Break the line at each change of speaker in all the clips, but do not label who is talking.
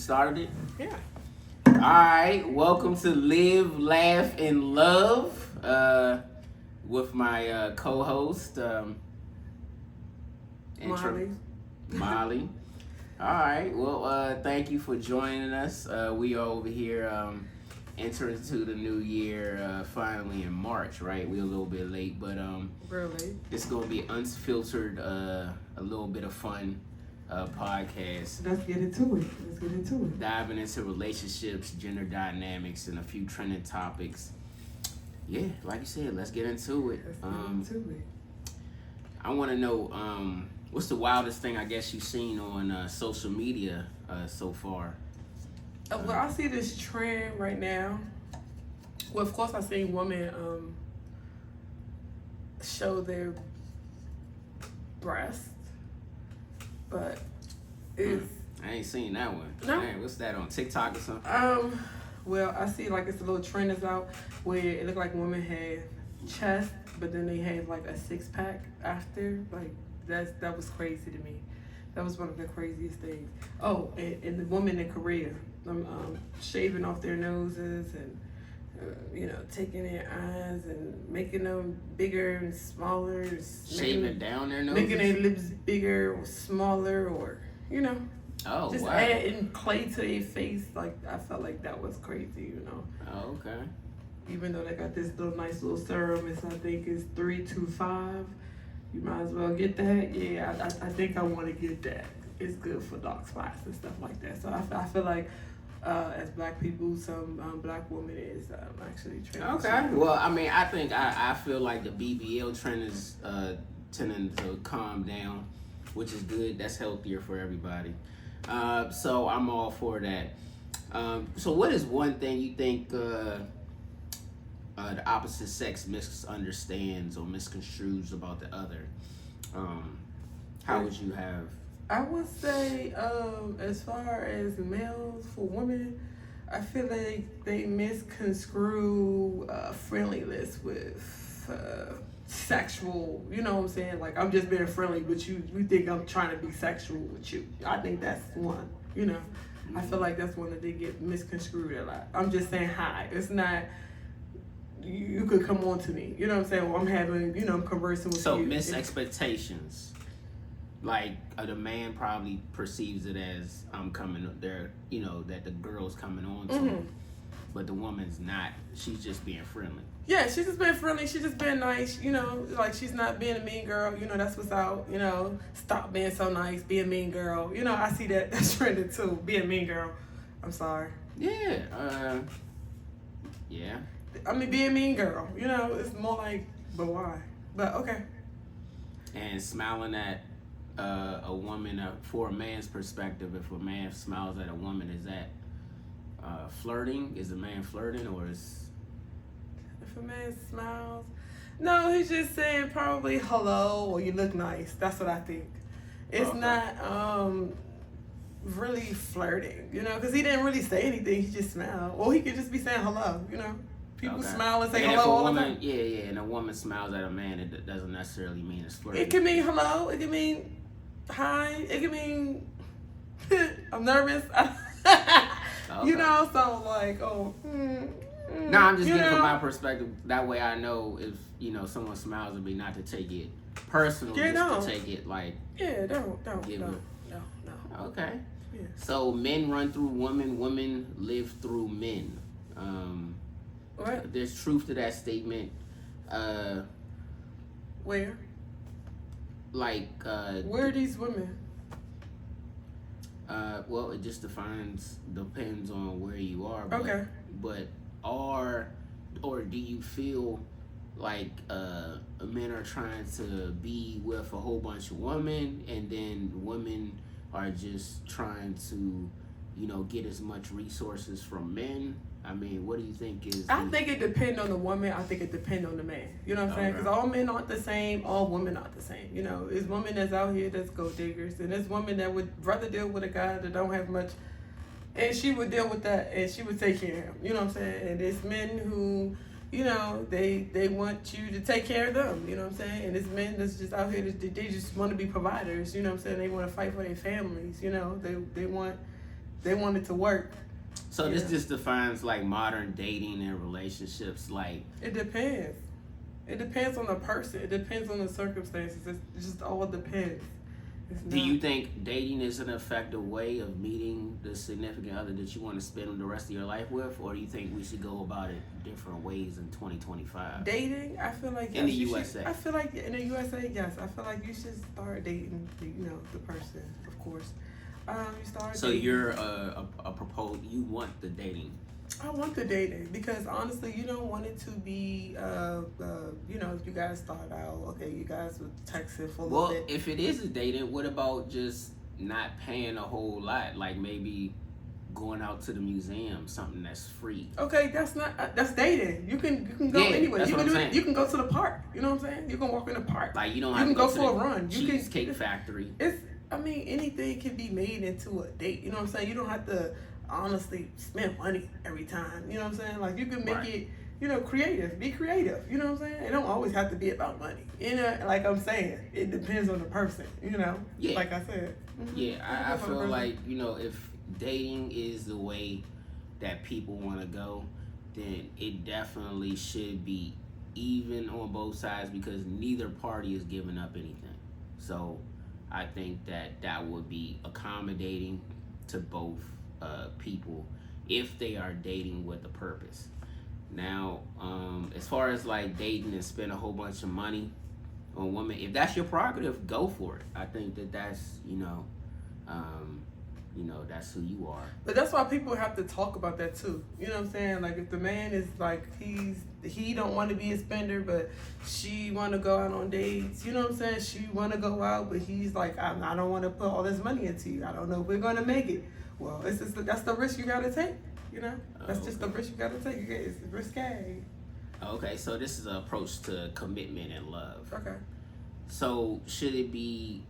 started it?
Yeah.
All right. Welcome to Live, Laugh, and Love with my co-host,
Molly.
Molly. All right. Well, thank you for joining us. We are over here entering into the new year finally in March, right? We're a little bit late, but
Really?
it's going to be unfiltered, a little bit of fun podcast.
Let's get into it.
Diving into relationships, gender dynamics, and a few trending topics. Yeah, like you said, let's get into it. I want to know what's the wildest thing I guess you've seen on social media so far.
Well, I see this trend right now. Well, of course, I seen women show their breasts, but it's
I ain't seen that one.
No.
Man, what's that on TikTok or something?
Well, I see like it's a little trend is out where it look like women have chest, but then they have like a 6-pack after. Like that was crazy to me. That was one of the craziest things. Oh, and the women in Korea, shaving off their noses and taking their eyes and making them bigger and smaller.
Shaving down their noses?
Making their lips bigger or smaller, or
Oh,
just
wow.
adding clay to their face. Like I felt like that was crazy.
Oh, okay.
Even though they got this nice little serum, I think it's 325. You might as well get that. Yeah, I think I want to get that. It's good for dark spots and stuff like that. So I feel like as black people, some black woman is actually transitioning.
Okay. Well, I mean, I think I feel like the BBL trend is tending to calm down, which is good. That's healthier for everybody. So I'm all for that. So what is one thing you think the opposite sex misunderstands or misconstrues about the other? How would you have?
I would say, as far as males for women, I feel like they misconstrue friendliness with sexual. You know what I'm saying? Like I'm just being friendly, but you think I'm trying to be sexual with you. I think that's one. I feel like that's one that they get misconstrued a lot. I'm just saying hi. It's not. You could come on to me. You know what I'm saying? Well, I'm having. I'm conversing with you.
So expectations. Like the man probably perceives it as I'm coming there, that the girl's coming on to him, but the woman's not. She's just being friendly.
Yeah, she's just being friendly. She's just being nice. Like she's not being a mean girl. That's what's out. Stop being so nice. Be a mean girl. I see that. That's trending too. Be a mean girl. I'm sorry.
Yeah. Yeah.
I mean, be a mean girl. It's more like, but why? But okay.
And smiling at a woman, for a man's perspective, if a man smiles at a woman, is that flirting? Is a man flirting, or is...
If a man smiles... No, he's just saying probably hello or you look nice. That's what I think. It's not really flirting, because he didn't really say anything. He just smiled. Or he could just be saying hello, People smile and say hello all the time.
Yeah, and a woman smiles at a man, it doesn't necessarily mean it's flirting.
It can mean hello. It can mean hi. It can mean I'm nervous.
Okay.
So like,
No, I'm just getting from my perspective. That way I know if, someone smiles at me, not to take it personal, to take it like...
Yeah, no.
Okay.
Yeah.
So men run through women live through men.
What?
There's truth to that statement.
Where?
Like...
Where are these women?
Well, it just depends on where you are. But,
Okay.
But or do you feel like men are trying to be with a whole bunch of women, and then women are just trying to, get as much resources from men? I mean, what do you think is...
I think it depends on the woman. I think it depends on the man. You know what I'm saying? Because all men aren't the same. All women aren't the same. There's women that's out here that's gold diggers. And there's women that would rather deal with a guy that don't have much. And she would deal with that. And she would take care of him. You know what I'm saying? And there's men who, they want you to take care of them. You know what I'm saying? And there's men that's just out here, they just want to be providers. You know what I'm saying? They want to fight for their families. They want They want it to work.
So this just defines like modern dating and relationships. Like
it depends. It depends on the person. It depends on the circumstances. It just all depends.
Do you think dating is an effective way of meeting the significant other that you want to spend the rest of your life with, or do you think we should go about it different ways in 2025?
Dating, I feel like
in the USA.
I feel like in the USA, yes. I feel like you should start dating, the person, of course. You start.
So
dating.
you're a propose. You want the dating.
I want the dating because honestly, you don't want it to be, you guys start out, okay, you guys were texting for a little bit.
Well, if it is a dating, what about just not paying a whole lot? Like maybe going out to the museum, something that's free.
Okay, that's dating. You can go anywhere.
That's
you
what
can
I'm saying.
You can go to the park. You know what I'm saying? You can walk in the park.
Like you don't
You
have
can
to go
go
to
for
the
a run. You can
Cheesecake Factory.
Anything can be made into a date. You know what I'm saying? You don't have to honestly spend money every time. You know what I'm saying? Like you can make it, creative. Be creative. You know what I'm saying? It don't always have to be about money. Like I'm saying, it depends on the person.
Yeah.
Like I said. Mm-hmm.
Yeah, I feel like if dating is the way that people want to go, then it definitely should be even on both sides because neither party is giving up anything. So I think that would be accommodating to both people if they are dating with a purpose. Now, as far as like dating and spend a whole bunch of money on women, if that's your prerogative, go for it. I think that's that's who you are.
But that's why people have to talk about that too. You know what I'm saying? Like if the man is like he don't want to be a spender, but she want to go out on dates. You know what I'm saying? She want to go out, but he's like, I don't want to put all this money into you. I don't know if we're gonna make it. Well, that's the risk you gotta take. That's just the risk you gotta take. It's risque.
Okay, so this is an approach to commitment and love.
Okay.
So should it be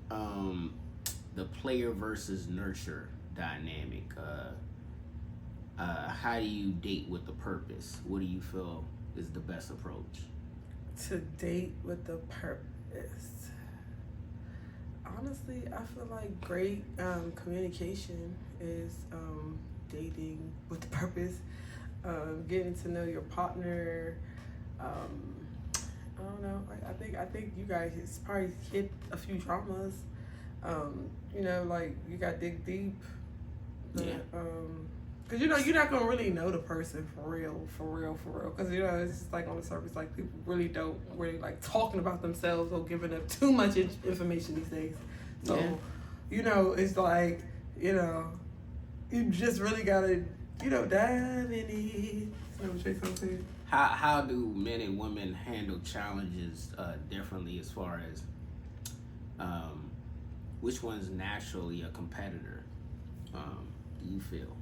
the player versus nurture dynamic? How do you date with the purpose? What do you feel is the best approach?
To date with the purpose. Honestly, I feel like great communication is dating with the purpose. Getting to know your partner. I don't know. I think you guys probably hit a few dramas. Like you got dig deep.
Yeah.
Cause you're not gonna really know the person for real. Cause it's just like on the surface, like people really don't really like talking about themselves or giving up too much information these days. So, it's like, you just really gotta, dive in it. So say something.
How do men and women handle challenges differently as far as which one's naturally a competitor? Do you feel?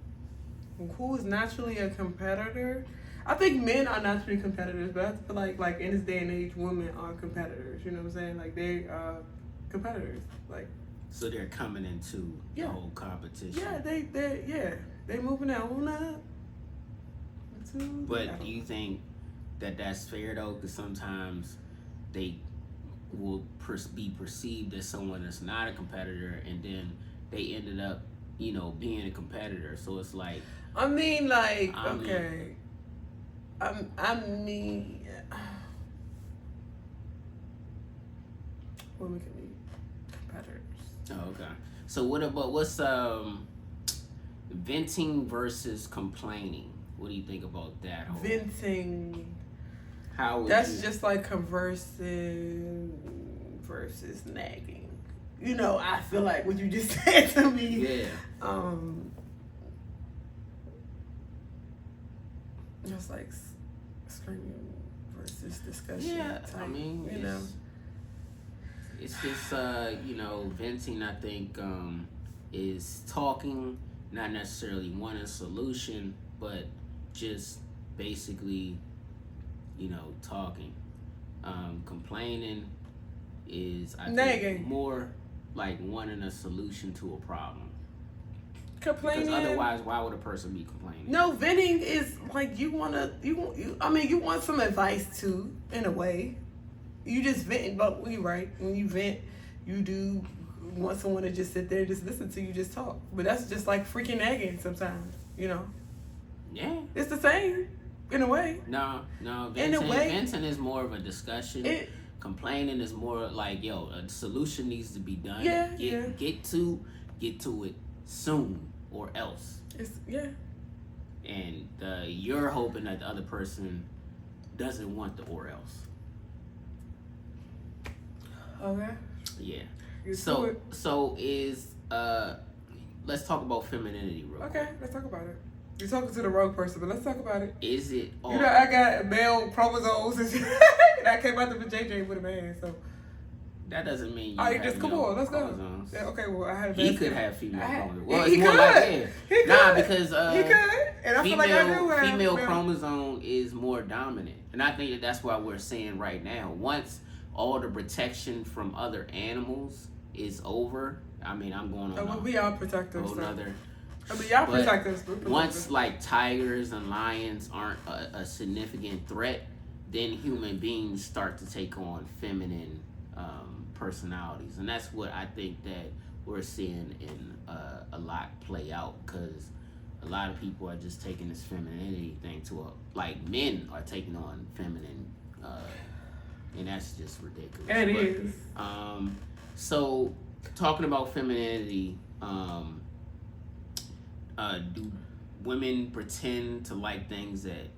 Who is naturally a competitor? I think men are naturally competitors, but I feel like in this day and age, women are competitors. You know what I'm saying? Like they are competitors. Like
so they're coming into the whole competition.
Yeah, they moving on up.
But do you think that's fair though? Because sometimes they will be perceived as someone that's not a competitor, and then they ended up, being a competitor. So it's like.
I mean, women can be competitors.
Oh, okay. So what's venting versus complaining? What do you think about that?
Venting.
How would
that's just like conversing versus nagging. I feel like what you just said to me.
Yeah.
Just like screaming versus discussion.
Yeah,
type,
I mean, it's just venting. I think is talking, not necessarily wanting a solution, but just basically, talking. Complaining is I think more like wanting a solution to a problem.
Complaining.
Because otherwise, why would a person be complaining?
No, venting is like you want some advice too, in a way. You just vent, but we right. When you vent, you do want someone to just sit there and just listen to you just talk. But that's just like freaking nagging sometimes, you know?
Yeah.
It's the same, in a way.
No.
In a way.
Venting is more of a discussion. Complaining is more like, yo, a solution needs to be done. Get to it soon or else. And you're hoping that the other person doesn't want the or else.
Okay.
Yeah. So is let's talk about femininity real quick.
Okay, let's talk about it. You're talking to the wrong person, but let's talk about it.
Is it all...
You know, I got male chromosomes and I came out the JJ with a man, so
that doesn't mean you
have just come on, let's
chromosomes.
go. Yeah, okay, well I had a
he could have female chromosomes. Well,
he
it's more
could.
like
He could.
nah, because
he could. And I feel like I do have
female chromosome is more dominant. And I think that's why we're saying right now, once all the protection from other animals is over, I mean, I'm going on
we are protectors.
another.
I mean, y'all protect us.
Once like tigers and lions aren't a significant threat, then human beings start to take on feminine personalities, and that's what I think that we're seeing in a lot play out, because a lot of people are just taking this femininity thing to like men are taking on feminine, and that's just ridiculous.
It is.
So talking about femininity, do women pretend to like things that,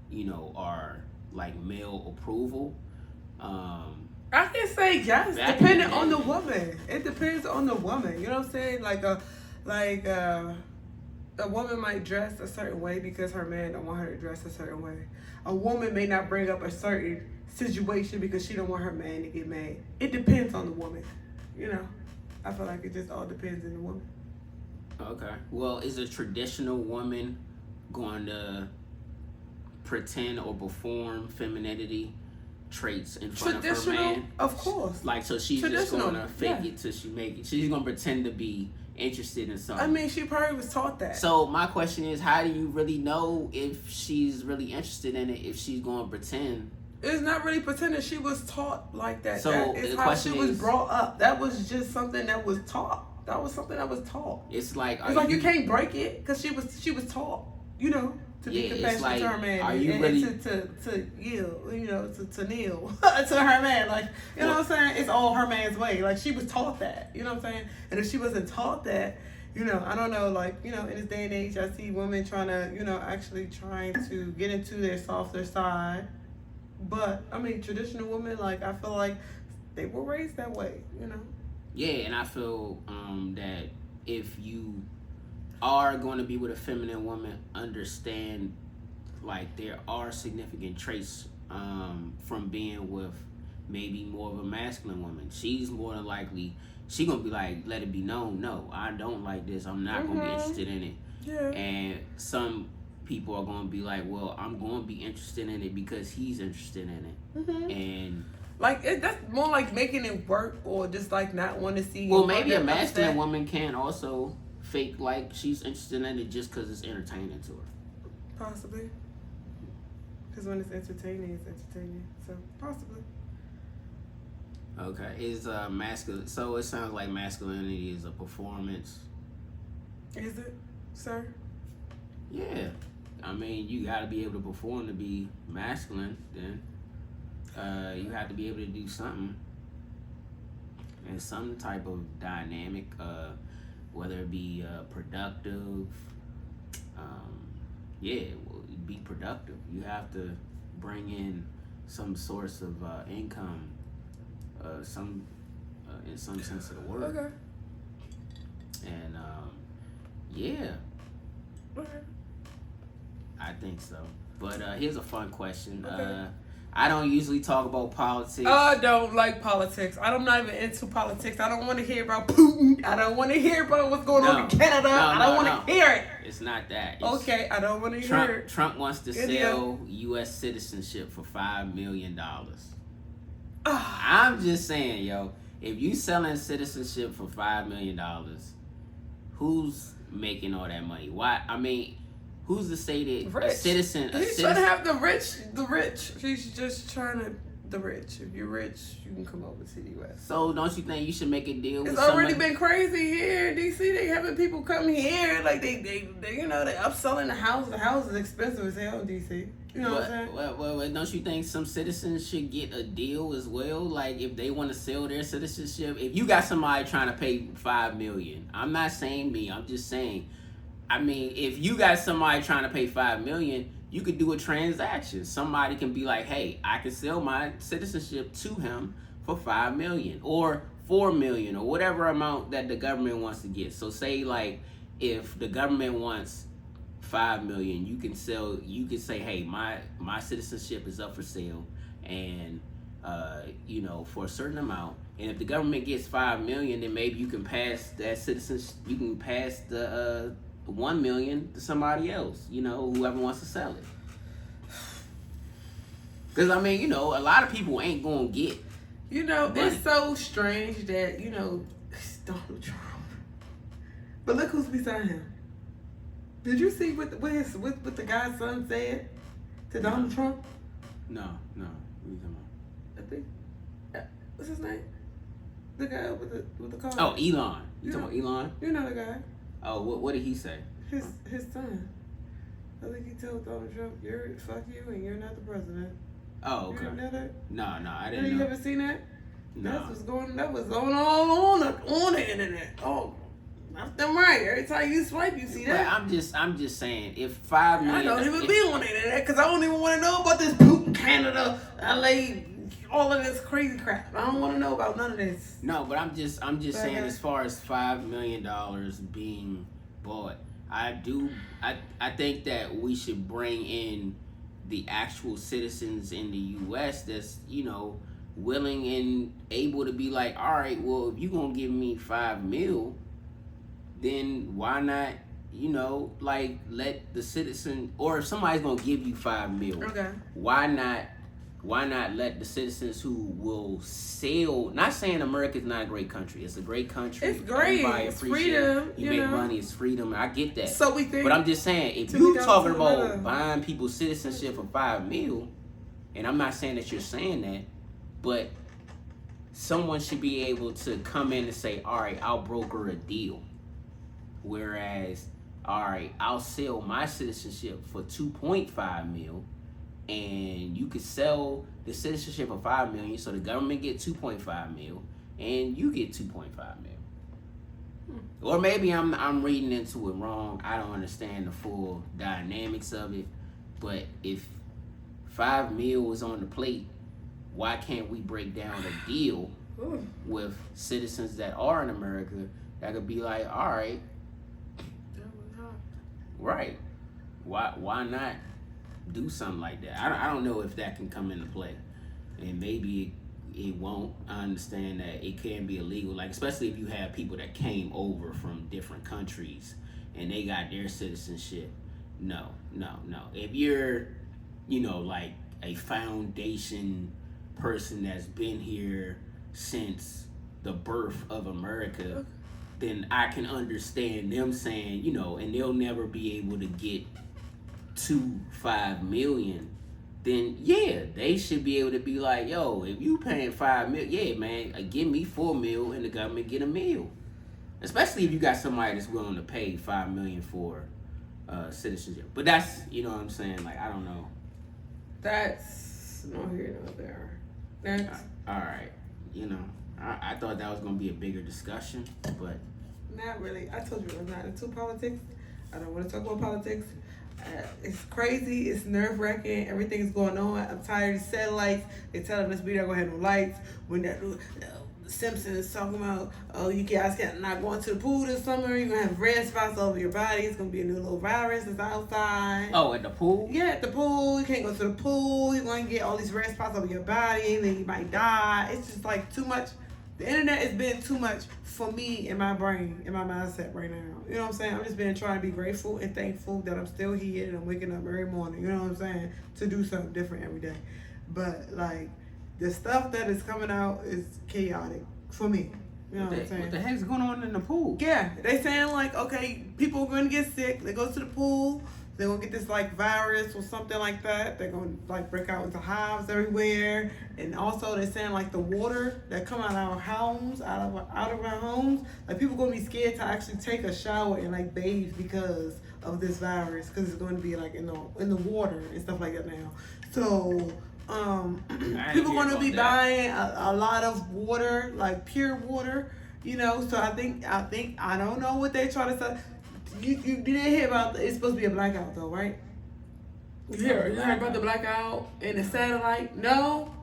you know, are like male approval?
I can say yes, depending on the woman. It depends on the woman. You know what I'm saying? Like a woman might dress a certain way because her man don't want her to dress a certain way. A woman may not bring up a certain situation because she don't want her man to get mad. It depends on the woman. You know, I feel like it just all depends on the woman.
Okay. Well, is a traditional woman going to pretend or perform femininity traits in front of her man?
Of course.
Like, so she's just going to fake it till she make it. She's going to pretend to be interested in something.
I mean, she probably was taught that.
So my question is, how do you really know if she's really interested in it if she's going to pretend?
It's not really pretending. She was taught like that.
So
that is
the
how
question
she was brought up. That was just something that was taught. That was something that was taught.
It's like
you can't break it because she was taught, you know, to be compassionate to her man to yield, you know, to kneel to her man. Like, you know what I'm saying? It's all her man's way. Like, she was taught that. You know what I'm saying? And if she wasn't taught that, you know, I don't know, like, you know, in this day and age, I see women trying to get into their softer side. But, I mean, traditional women, like, I feel like they were raised that way, you know?
Yeah, and I feel that if you are going to be with a feminine woman, understand, like, there are significant traits from being with maybe more of a masculine woman. She's more than likely, she going to be like, let it be known, no, I don't like this. I'm not going to be interested in it.
Yeah.
And some people are going to be like, well, I'm going to be interested in it because he's interested in it.
Mm-hmm.
And
like, that's more like making it work, or just like not want to see.
Well, maybe a masculine woman can also fake like she's interested in it just because it's entertaining to her.
Possibly. Because when it's entertaining, it's entertaining. So possibly.
Okay, is masculine? So it sounds like masculinity is a performance.
Is it, sir?
Yeah, I mean, you got to be able to perform to be masculine. Then you have to be able to do something in some type of dynamic, whether it be productive. Be productive. You have to bring in some source of income, in some sense of the word.
Okay.
And yeah.
Okay.
I think so. But here's a fun question.
Okay.
I don't usually talk about politics.
I don't like politics. I'm not even into politics. I don't want to hear about Putin. I don't want to hear about what's going on in Canada. I don't want to hear it.
It's not that. It's
okay, I don't want to hear it.
Trump wants to sell U.S. citizenship for $5 million. I'm just saying, yo, if you selling citizenship for $5 million, who's making all that money? Why? I mean, who's to say that a citizen?
He's trying to have the rich. He's just trying to the rich. If you're rich, you can come over to the U.S.
So don't you think you should make a deal?
It's
with
already
somebody?
been crazy here in DC. They having people come here like they you know they upselling the house. The house is expensive as hell in DC. You know what I'm saying?
Well, don't you think some citizens should get a deal as well? Like if they want to sell their citizenship, if you got somebody trying to pay $5 million, I'm not saying me. I'm just saying. I mean, if you got somebody trying to pay $5 million, you could do a transaction. Somebody can be like, "Hey, I can sell my citizenship to him for $5 million or $4 million or whatever amount that the government wants to get." So say like if the government wants $5 million, you can sell. You can say, "Hey, my citizenship is up for sale, and you know, for a certain amount." And if the government gets $5 million, then maybe you can pass that citizenship. You can pass the $1 million to somebody else. You know, whoever wants to sell it. Because I mean, you know, a lot of people ain't gonna get.
You know,
money.
it's so strange that you know it's Donald Trump, but look who's beside him. Did you see what the guy's son said to Donald Trump?
No. What are you talking
I think what's his name? The guy with the car.
about? Oh, Elon. You talking about Elon?
You know the guy.
Oh, what did he say?
His son. I think he told Donald Trump, fuck you and you're not the president."
Oh,
You
okay.
didn't know that?
No, I
Have
didn't
you
know.
ever seen that?
No.
That was going on the internet. Oh, left them right. Every time you swipe, you see
But
that.
I'm just saying, if $5 million,
I don't even be on the internet because I don't even want to know about this Putin, Canada, LA, all of this crazy crap. I don't want to know about none of this.
No, but I'm just saying,
Okay.
as far as $5 million being bought, I think that we should bring in the actual citizens in the U.S. that's, you know, willing and able to be like, all right, well, if you're gonna give me $5 million, then why not, you know, like let the citizen, or if somebody's gonna give you $5 million,
Okay.
why not let the citizens who will sell, not saying America's not a great country, it's a great country.
It's great.
Everybody
It's
appreciate it.
freedom,
You
you
make
know.
money, it's freedom. I get that.
So we think.
But I'm just saying, if
to
you
be down
talking
to
about
another-
buying people's citizenship for $5 million, and I'm not saying that you're saying that, but someone should be able to come in and say, all right, I'll broker a deal. Whereas, all right, I'll sell my citizenship for $2.5 million, and you could sell the citizenship for $5 million, so the government get $2.5 million, and you get $2.5 million. Or maybe I'm reading into it wrong. I don't understand the full dynamics of it. But if $5 million is on the plate, why can't we break down a deal
Ooh.
with citizens that are in America that could be like, all right, right, why not do something like that? I don't know if that can come into play, and maybe it won't. I understand that it can be illegal, like especially if you have people that came over from different countries and they got their citizenship. No. If you're, you know, like a foundation person that's been here since the birth of America, then I can understand them saying, you know, and they'll never be able to get to $5 million. Then yeah, they should be able to be like, yo, if you paying $5 million, yeah, man, give me $4 million and the government get $1 million. Especially if you got somebody that's willing to pay $5 million for citizenship. But that's, you know what I'm saying? Like, I don't know.
That's no here, no there. Next.
All right, you know, I thought that was gonna be a bigger discussion, but
Not really. I told you I'm not into politics. I don't want to talk about politics. It's crazy. It's nerve wracking. Everything's going on. I'm tired of satellites. They're telling us we don't gonna have no lights. When that Simpsons talking about, oh, you guys not going to the pool this summer. You're gonna have red spots all over your body. It's gonna be a new little virus that's outside.
oh, at the pool?
Yeah, at the pool. You can't go to the pool. You're going to get all these red spots over your body. Then you might die. It's just like too much. The internet has been too much for me in my brain, in my mindset right now. You know what I'm saying? I'm just been trying to be grateful and thankful that I'm still here and I'm waking up every morning. You know what I'm saying? To do something different every day. But like the stuff that is coming out is chaotic for me. You know what I'm saying?
What the heck's going on in the pool?
Yeah, they saying like, okay, people are going to get sick. They go to the pool. they're gonna get this like virus or something like that. They're gonna like break out into hives everywhere, and also they're saying like the water that come out of our homes, out of our homes, like people gonna be scared to actually take a shower and like bathe because of this virus, because it's going to be like in the water and stuff like that now. So people going to be buying a lot of water, like pure water, you know. So I think I don't know what they try to say. You didn't hear about it's supposed to be a blackout though, right? You heard about the blackout and the satellite? No.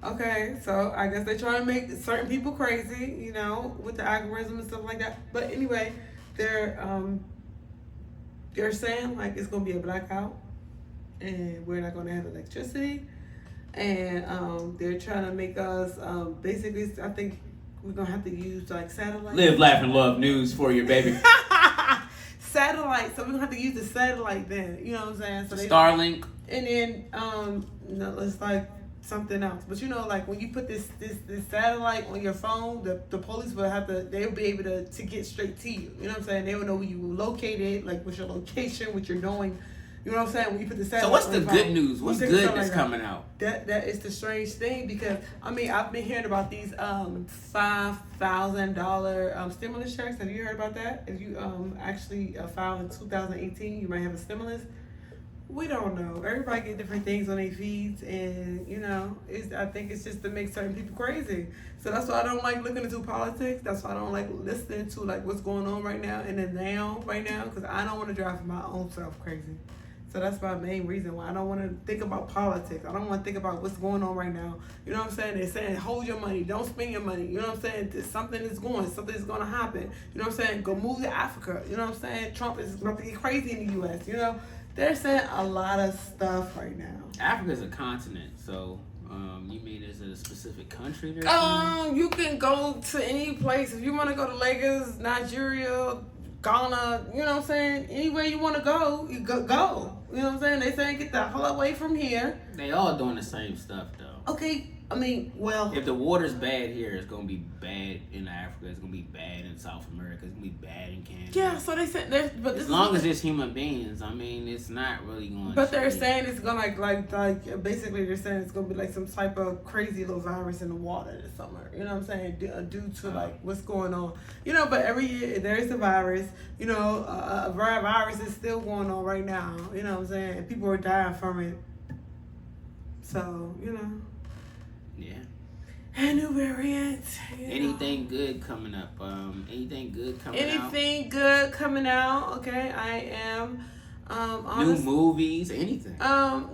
Okay, so I guess they try to make certain people crazy, you know, with the algorithm and stuff like that. But anyway, they're saying like it's gonna be a blackout and we're not gonna have electricity, and they're trying to make us basically, I think we're gonna have to use like satellite.
Live, laugh, and love news for you, baby.
Satellite, so we're gonna have to use the satellite then. You know what I'm saying? So
Starlink.
And then no, it's like something else. But you know, like when you put this satellite on your phone, the police will have to, they'll be able to get straight to you. You know what I'm saying? They will know where you were located, like what's your location, what you're doing. You know what I'm saying? When you put the satellite.
So what's the good news? What's good that's coming out?
That is the strange thing, because I mean I've been hearing about these $5,000 stimulus checks. Have you heard about that? If you actually filed in 2018, you might have a stimulus. We don't know. Everybody get different things on their feeds, and you know, I think it's just to make certain people crazy. So that's why I don't like looking into politics. That's why I don't like listening to like what's going on right now and then right now, because I don't want to drive my own self crazy. So that's my main reason why I don't want to think about politics. I don't want to think about what's going on right now. You know what I'm saying? They're saying hold your money, don't spend your money. You know what I'm saying? Something is going to happen. You know what I'm saying? Go move to Africa. You know what I'm saying? Trump is about to get crazy in the U.S. You know, they're saying a lot of stuff right now.
Africa's a continent, so you mean is it a specific country there?
You can go to any place if you want to go to Lagos, Nigeria, Ghana, you know what I'm saying? Anywhere you want to go, you go. You know what I'm saying? They saying get the hell away from here.
They all doing the same stuff though.
Okay, I mean, well,
if the water's bad here, it's gonna be bad in Africa. It's gonna be bad in South America. It's gonna be bad in Canada.
Yeah, so they said, but
as long as it's human beings, I mean, it's not really going.
But they're saying it's gonna like basically they're saying it's gonna be like some type of crazy little virus in the water this summer. You know what I'm saying? Due to like what's going on. You know, but every year there is a virus. You know, a virus is still going on right now. You know what I'm saying? And people are dying from it. So you know.
Yeah.
And new variant.
Anything good coming up? Anything good coming out?
Anything good coming out? Okay, I am.
New movies, anything.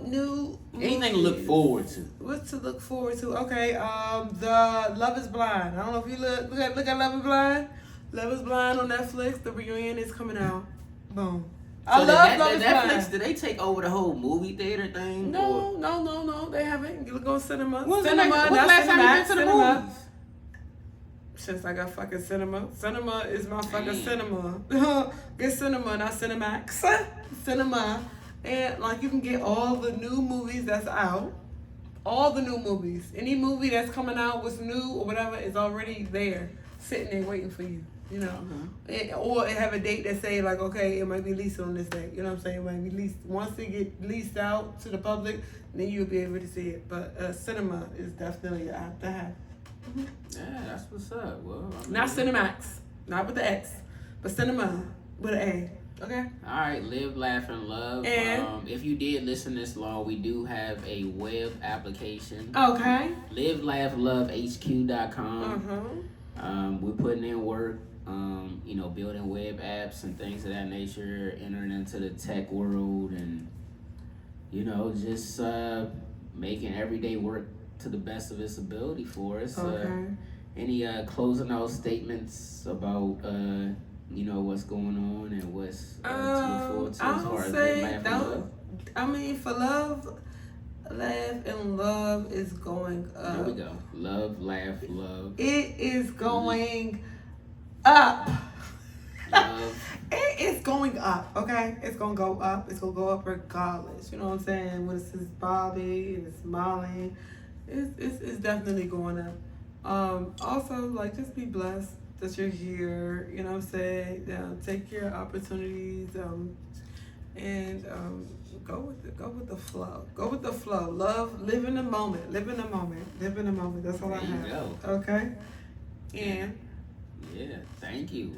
New.
Anything to look forward to.
What to look forward to? Okay. The Love Is Blind. I don't know if you look at Love Is Blind. Love Is Blind on Netflix. The reunion is coming out. Boom.
So I love Love Is Blind. Netflix, did they take over the whole movie theater thing?
No. They haven't. You go cinema.
When's the last time you been to the movies?
Since I got fucking cinema. Cinema is my fucking cinema. Get cinema, not Cinemax. Cinema. And like you can get all the new movies that's out. All the new movies. Any movie that's coming out, what's new or whatever, is already there. Sitting there waiting for you. You know, or it have a date that say like, okay, it might be leased on this day. You know what I'm saying? It might be leased. Once it get leased out to the public, then you'll be able to see it. But cinema is definitely a have to have.
Mm-hmm. Yeah, that's what's up. Well, I mean,
not Cinemax, not with the X, but cinema with an A. Okay.
All right, Live, Laugh, and Love.
And
if you did listen this long, we do have a web application.
Okay.
LiveLaughLoveHQ.com. We're putting in work. You know, building web apps and things of that nature, entering into the tech world, and you know, just making everyday work to the best of its ability for us.
Okay.
Any closing out statements about you know what's going on and what's to look forward to as far as Live, Laugh, and Love?
I mean, for Love, Laugh, and Love is going up.
There we go. Love, Laugh, Love.
It is going up.
Love.
It is going up, okay? It's gonna go up. It's gonna go up regardless. You know what I'm saying? When it's Bobby and it's Molly, it's definitely going up. Also, like, just be blessed that you're here. You know what I'm saying? Take your opportunities. and go with the flow. Go with the flow. Love, live in the moment. Live in the moment. Live in the moment. That's all
There
I
you
have.
go.
Okay. And
yeah, thank you.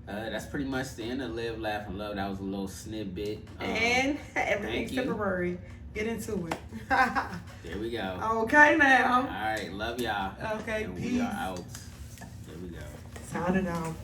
That's pretty much the end of Live, Laugh, and Love. That was a little snippet.
And everything's
thank you.
temporary. Get into it.
There we go.
Okay now.
All right, love y'all.
Okay,
and
peace.
we are out. There we go.
Signing out.